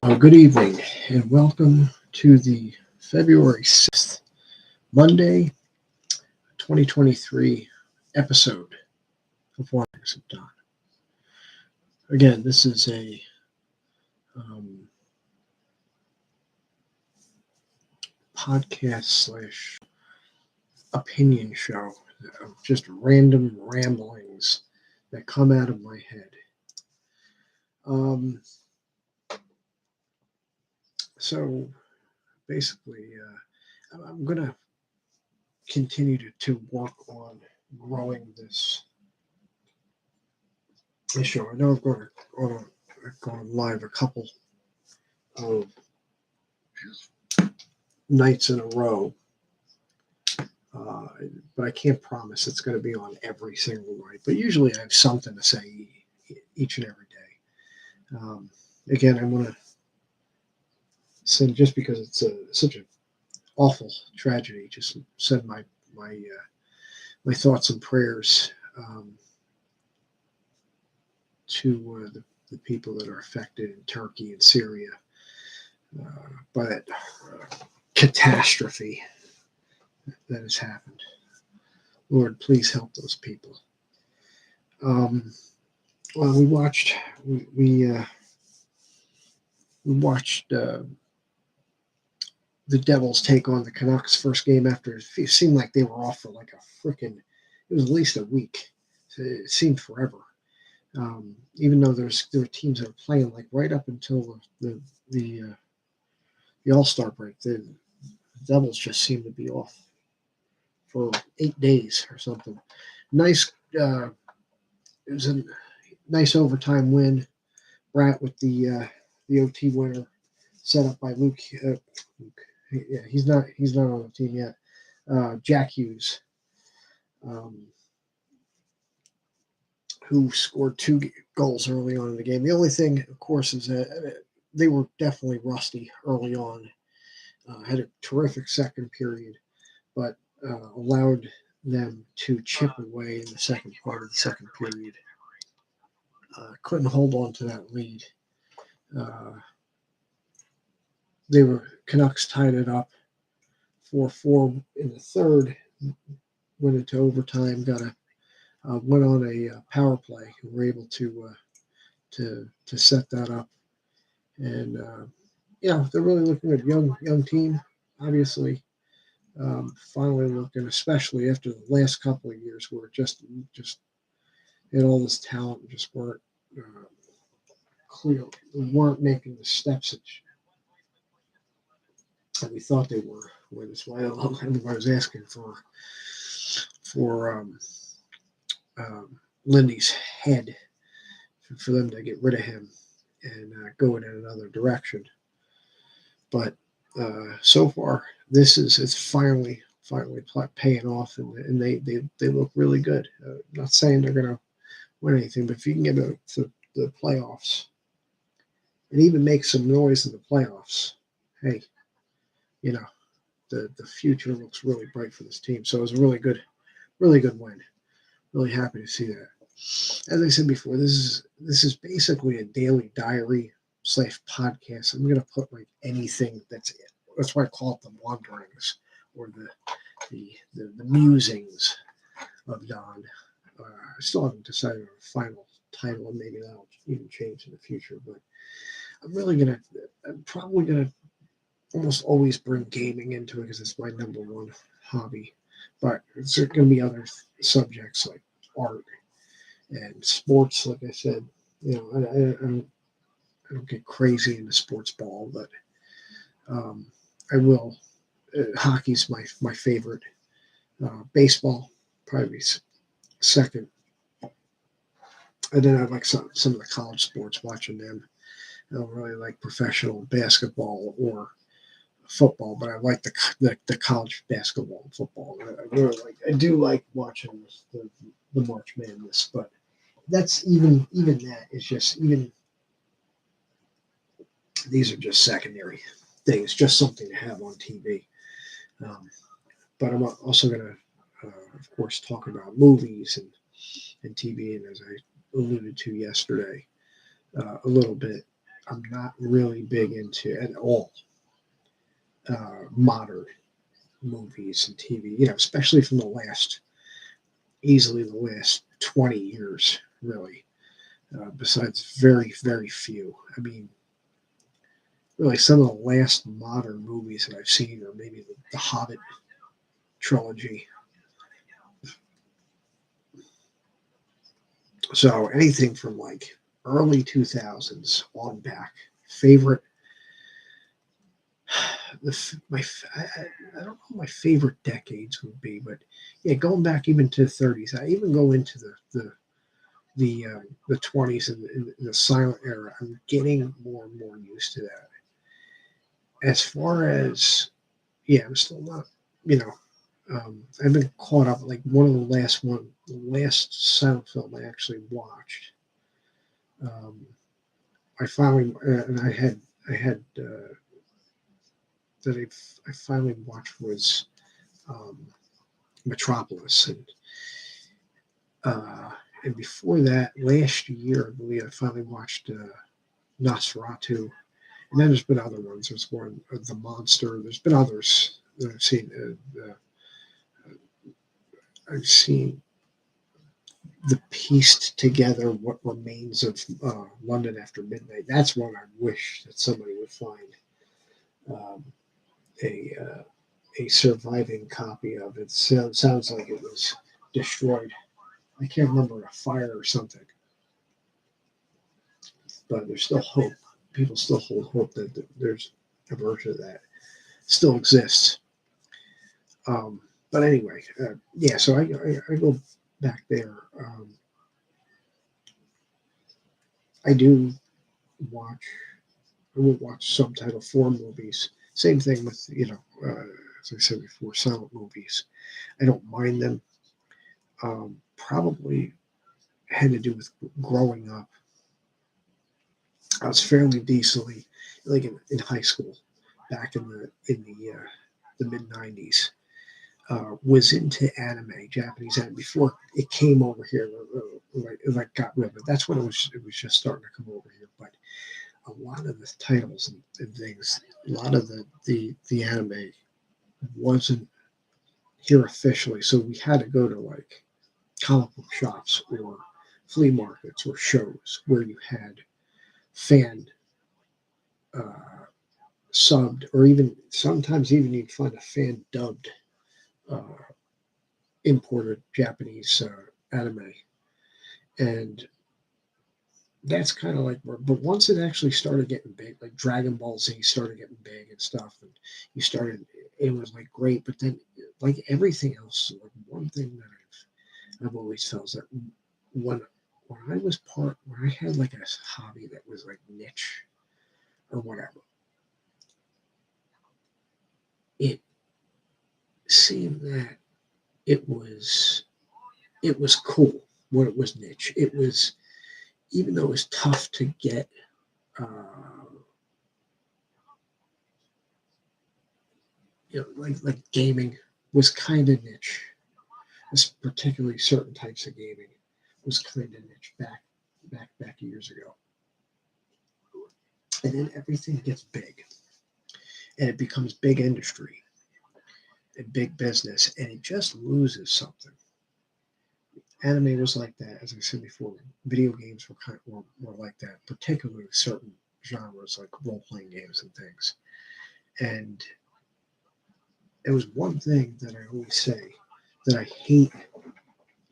Good evening and welcome to the February 6th, Monday, 2023 episode of Warnings of Don. Again, this is a podcast slash opinion show of just random ramblings that come out of my head. So basically, I'm going to continue to work on growing this show. I know I've gone live a couple of nights in a row, but I can't promise it's going to be on every single night. But usually I have something to say each and every day. Again, I want to send, just because it's such an awful tragedy, just send my thoughts and prayers to the people that are affected in Turkey and Syria by that catastrophe that has happened. Lord, please help those people. Well, we watched the Devils take on the Canucks first game after it seemed like they were off for like it was at least a week. It seemed forever. Even though there were teams that were playing like right up until the All-Star break, the Devils just seemed to be off for 8 days or something. Nice. It was a nice overtime win. Brat with the OT winner, set up by Luke. Yeah, he's not on the team yet. Jack Hughes, who scored 2 goals early on in the game. The only thing, of course, is that they were definitely rusty early on. Had a terrific second period, but allowed them to chip away in the second part of the second period. Couldn't hold on to that lead. Canucks tied it up 4-4 in the third, went into overtime, went on a power play, and were able to set that up. And they're really looking at a young team, obviously. Finally looking, especially after the last couple of years where it just had all this talent and just weren't clear, weren't making the steps that we thought they were. That's why everybody was asking for Lindy's head, for them to get rid of him and go in another direction. But so far, it's finally paying off, and they look really good. Not saying they're going to win anything, but if you can get to the playoffs and even make some noise in the playoffs, hey, the future looks really bright for this team. So it was a really good win. Really happy to see that. As I said before, this is basically a daily diary / podcast. I'm gonna put like anything that's why I call it the wanderings or the musings of Don. I still haven't decided on a final title, and maybe that'll even change in the future. But I'm probably gonna almost always bring gaming into it because it's my number one hobby. But there's going to be other subjects like art and sports. Like I said, I don't get crazy into sports ball, but I will. Hockey's my favorite. Baseball probably second, and then I like some of the college sports. Watching them, I don't really like professional basketball or football, but I like the college basketball and football. I do like watching the March Madness, but that's even that is just these are just secondary things, just something to have on TV. But I'm also going to, of course, talk about movies and TV, and as I alluded to yesterday, a little bit. I'm not really big into at all modern movies and TV. Especially from easily the last 20 years, really. Besides very, very few. I mean, really, some of the last modern movies that I've seen are maybe the Hobbit trilogy. So anything from like early 2000s on back. Favorite, I don't know what my favorite decades would be, but yeah, going back even to the 30s. I even go into the 20s and the silent era. I'm getting more and more used to that. As far as yeah, I'm still not, you know, I've been caught up. Like the last silent film I actually watched. Um, I finally, and I had that I finally watched was um, Metropolis, uh, and before that, last year, I believe I finally watched Nosferatu, and then there's been other ones. There's one, The Monster. There's been others that I've seen. I've seen the pieced together what remains of London After Midnight. That's one I wish that somebody would find um, a a surviving copy of. It sounds like it was destroyed. I can't remember, a fire or something, but there's still hope. People still hold hope that there's a version of that still exists. But anyway, yeah. So I go back there. I do watch. I will watch subtitle form movies. Same thing with as I said before, silent movies. I don't mind them. Probably had to do with growing up. I was fairly decently like in high school, back in the mid '90s. Was into anime, Japanese anime before it came over here. Like got real, but that's when it was just starting to come over here. But a lot of the titles and things, a lot of the anime wasn't here officially, so we had to go to like comic book shops or flea markets or shows where you had fan uh, subbed, or even sometimes even you'd find a fan dubbed uh, imported Japanese anime, and that's kind of like where. But once it actually started getting big, like Dragon Ball Z started getting big and stuff, and you started, it was like great. But then, like everything else, like one thing that I've always felt is that when when I had like a hobby that was like niche or whatever, it seemed that it was it was cool when it was niche. It was, even though it was tough to get, uh, like gaming was kind of niche. Particularly certain types of gaming was kind of niche back years ago. And then everything gets big, and it becomes big industry and big business, and it just loses something. Anime was like that, as I said before. Video games were like that, particularly certain genres like role playing games and things. And it was one thing that I always say that I hate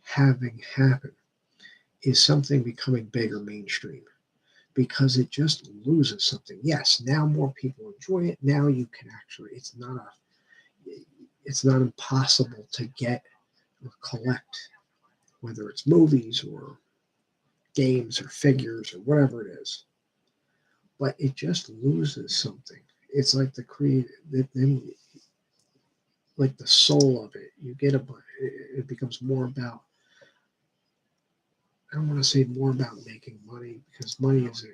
having happen is something becoming bigger mainstream, because it just loses something. Yes, now more people enjoy it. Now you can actually, it's not impossible to get or collect, whether it's movies or games or figures or whatever it is. But it just loses something. It's like the creative, then like the soul of it. It becomes more about, I don't want to say more about making money, because money is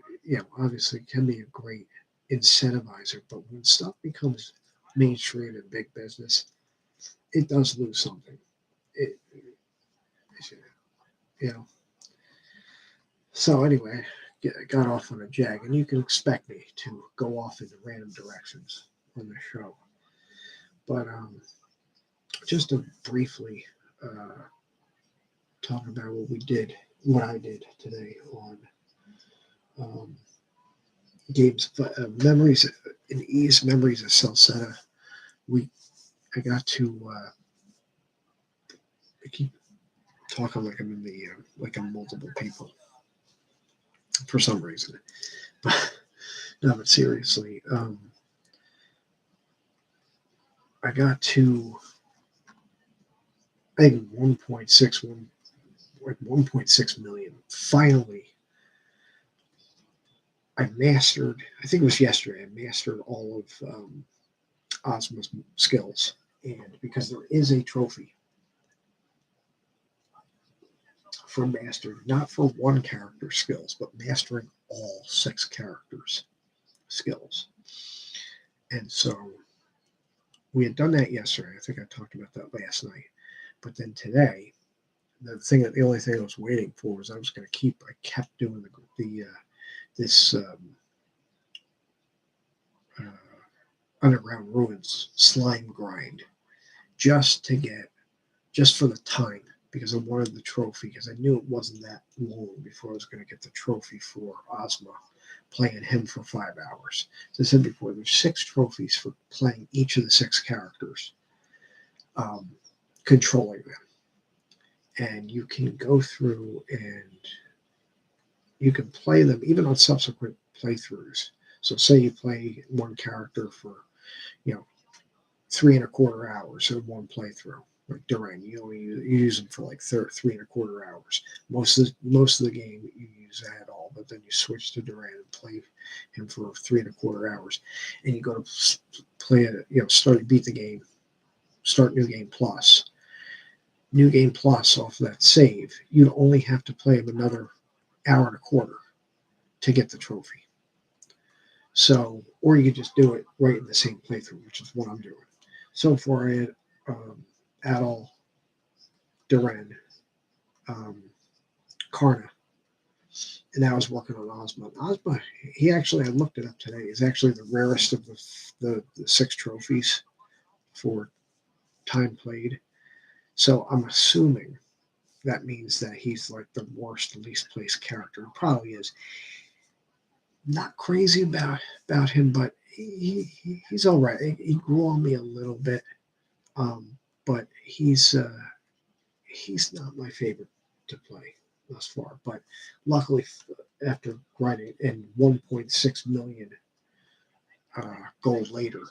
obviously can be a great incentivizer, but when stuff becomes mainstream and big business, it does lose something. It you know. So anyway, got off on a jag, and you can expect me to go off into random directions on the show. But just to briefly talk about what I did today on games, memories in ease, memories of Salsetta. I got to. I keep talking like I'm in the like I'm multiple people for some reason, but no, but seriously, I got to I think 1.6 million. Finally, I mastered. I think it was yesterday. I mastered all of Ozma's skills, and because there is a trophy for mastered, not for one character skills, but mastering all 6 characters skills. And so we had done that yesterday. I think I talked about that last night. But then today, the only thing I was waiting for was I kept doing this underground ruins slime grind just for the time, because I wanted the trophy, because I knew it wasn't that long before I was going to get the trophy for Ozma, playing him for 5 hours. As I said before, there's 6 trophies for playing each of the 6 characters, controlling them. And you can go through and you can play them even on subsequent playthroughs. So say you play one character for, 3.25 hours in one playthrough. Like Duran, you use them for like 3.25 hours. Most of the game you use that at all, but then you switch to Duran and play him for 3.25 hours, and you go to play it. Beat the game, start new game plus. New game plus off of that save, you'd only have to play him another 1.25 hours to get the trophy. So, or you could just do it right in the same playthrough, which is what I'm doing. So far, I had Adol, Duran, Karna, and now I was working on Ozma. Ozma, I looked it up today, is actually the rarest of the 6 trophies for time played. So I'm assuming that means that he's like the worst, least placed character. He probably is. Not crazy about him, but he's all right. He grew on me a little bit, but he's not my favorite to play thus far. But luckily, after grinding in 1.6 million gold later,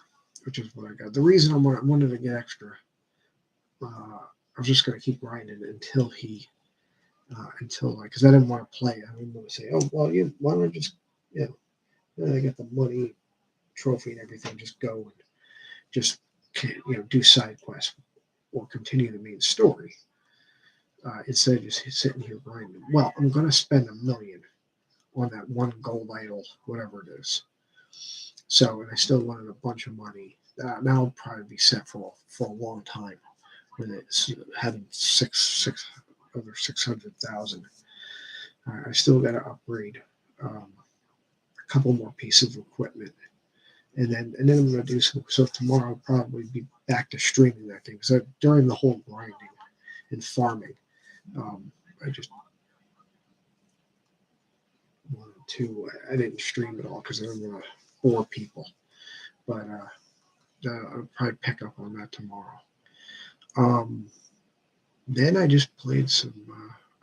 which is what I got. The reason I wanted to get extra, I was just going to keep grinding until because I didn't want to play. I didn't want to say, oh well, why don't I just I get the money, trophy, and everything. Just go and just do side quests or continue the main story instead of just sitting here grinding. Well, I'm going to spend $1 million on that one gold idol, whatever it is. So, and I still wanted a bunch of money. That'll probably be set for a long time with it having over 600,000. I still got to upgrade a couple more pieces of equipment, and then I'm going to do some. So tomorrow I'll probably be back to streaming that thing. So during the whole grinding and farming, I just wanted to. I didn't stream at all because I didn't want to bore people. But I'll probably pick up on that tomorrow. Then I just played some.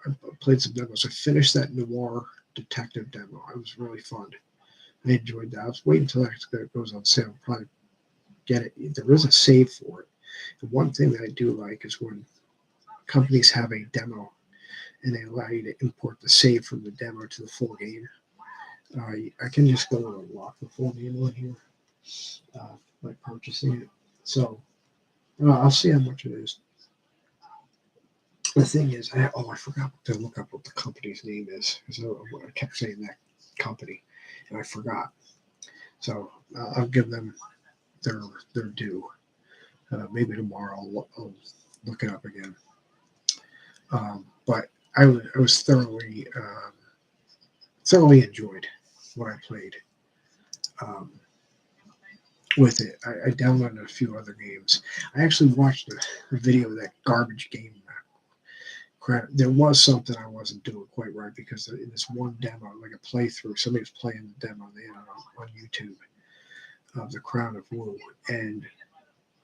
I played some demos. I finished that noir detective demo. It was really fun. I enjoyed that. I was waiting until it goes on sale. I'll probably get it. There is a save for it. The one thing that I do like is when companies have a demo and they allow you to import the save from the demo to the full game. I can just go and unlock the full game on here by purchasing it. So I'll see how much it is. The thing is, I forgot to look up what the company's name is because I kept saying that company and I forgot. So I'll give them their due. Maybe tomorrow I'll look it up again. But I was thoroughly thoroughly enjoyed what I played with it. I downloaded a few other games. I actually watched a video of that garbage game. There was something I wasn't doing quite right because in this one demo, like a playthrough, somebody was playing the demo on YouTube of the Crown of Wu, and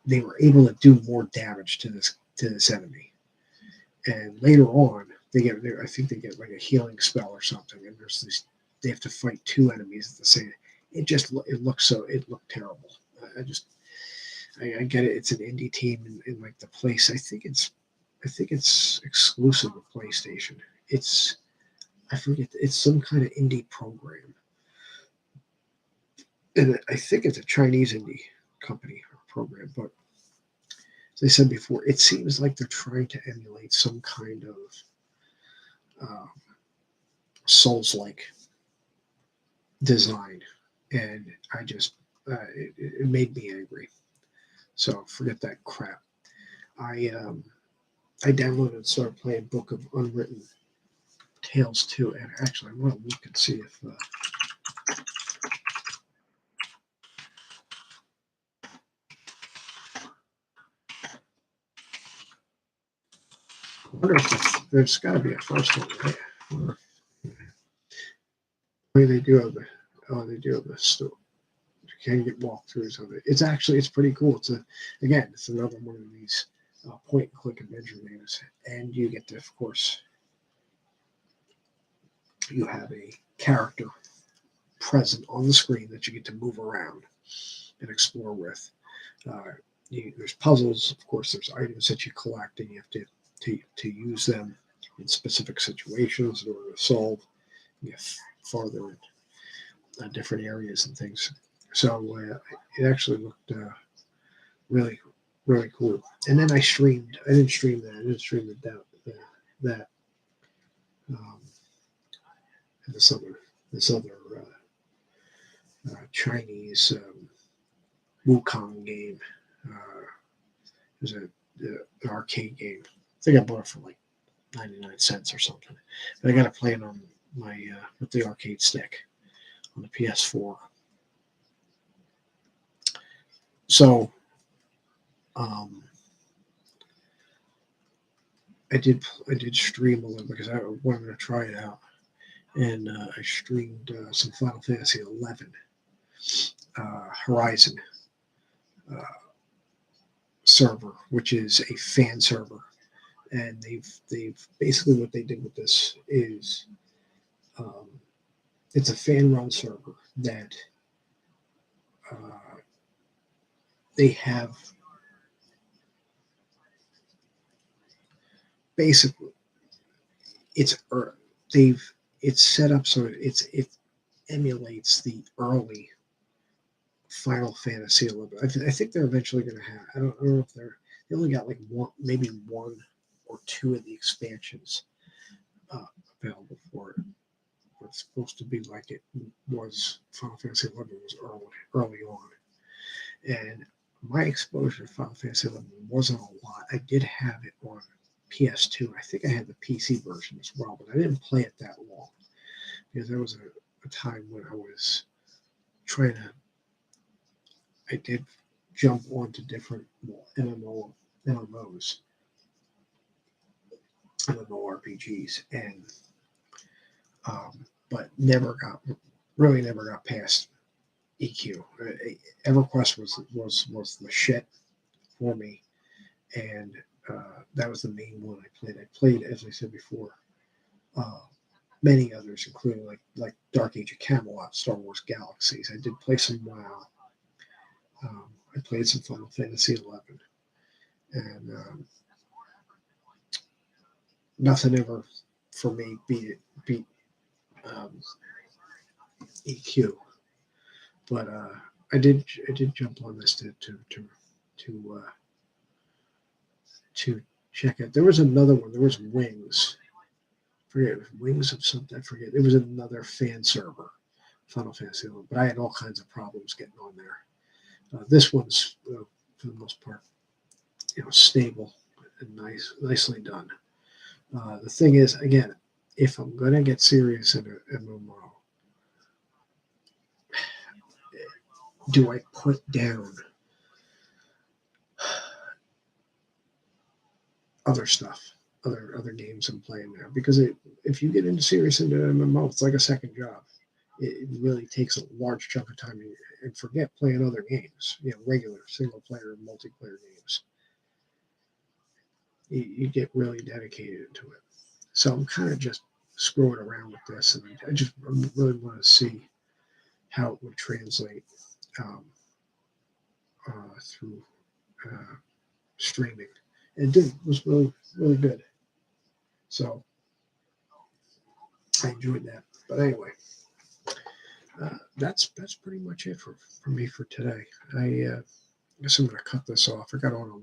they were able to do more damage to this enemy. And later on, I think they get like a healing spell or something, and they have to fight two enemies at the same. It looked terrible. I get it. It's an indie team in like the place. I think it's exclusive to PlayStation. I forget. It's some kind of indie program, and I think it's a Chinese indie company or program. But as I said before, it seems like they're trying to emulate some kind of um, Souls-like design, and it made me angry. So forget that crap. I I downloaded and started playing Book of Unwritten Tales 2, and actually I want to look and see if I wonder if there's got to be a first one, right? They do have the store. You can get walkthroughs of it. It's pretty cool. It's another one of these point and click adventure games, and you get to, of course, you have a character present on the screen that you get to move around and explore with. Uh, there's puzzles, of course. There's items that you collect, and you have to use them in specific situations in order to solve. You get farther in different areas and things. So it actually looked really, really cool. And then I streamed. I didn't stream that. I didn't stream that um, this other Chinese Wukong game. It was an arcade game. I think I bought it for like 99 cents or something. But I got to play it on my with the arcade stick on the PS4. So I did stream a little because I wanted to try it out, and I streamed some Final Fantasy 11 Horizon server, which is a fan server, and they've basically what they did with this is it's a fan run server that they have basically it's set up so it emulates the early Final Fantasy 11. I think they're eventually going to have. I don't know if they only got like maybe one or two of the expansions available for it. But it's supposed to be like it was Final Fantasy 11 was early on, and my exposure to Final Fantasy 11 wasn't a lot. I did have it on PS2. I think I had the PC version as well, but I didn't play it that long because there was a time when I was trying to. I did jump onto different MMOs, MMORPGs, and but never got past EQ. EverQuest was the shit for me, and that was the main one I played. I played, as I said before, many others, including like Dark Age of Camelot, Star Wars Galaxies. I did play some WoW. I played some Final Fantasy 11, and nothing ever for me beat EQ. But I did jump on this to check it. There was another one. There was Wings. I forget, it was Wings of something. I forget. It was another fan server, Final Fantasy 11, but I had all kinds of problems getting on there. This one's for the most part, stable and nicely done. The thing is, again, if I'm gonna get serious in an MMO, do I put down other stuff, other games I'm playing now? Because if you get into MMO, it's like a second job. It really takes a large chunk of time, and forget playing other games, regular single player, multiplayer games. You get really dedicated to it. So I'm kind of just screwing around with this, and I really want to see how it would translate um, through streaming. And it was really, really good. So I enjoyed that. But anyway, that's pretty much it for me for today. I guess I'm going to cut this off. I got on a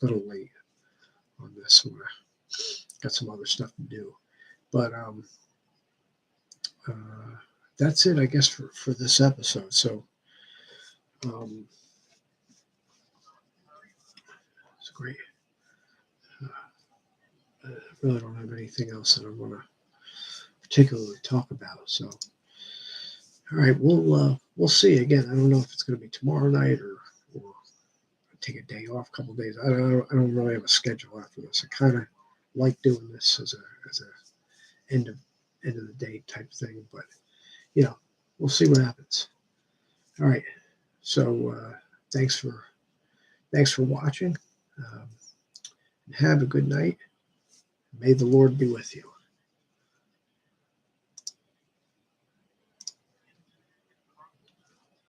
little late on this. Got some other stuff to do. But that's it, I guess, for this episode. So it's great. I really don't have anything else that I want to particularly talk about. So, all right, we'll see again. I don't know if it's going to be tomorrow night or take a day off, a couple of days. I don't really have a schedule after this. I kind of like doing this as a end of the day type thing, but we'll see what happens. All right, so thanks for watching. Have a good night. May the Lord be with you.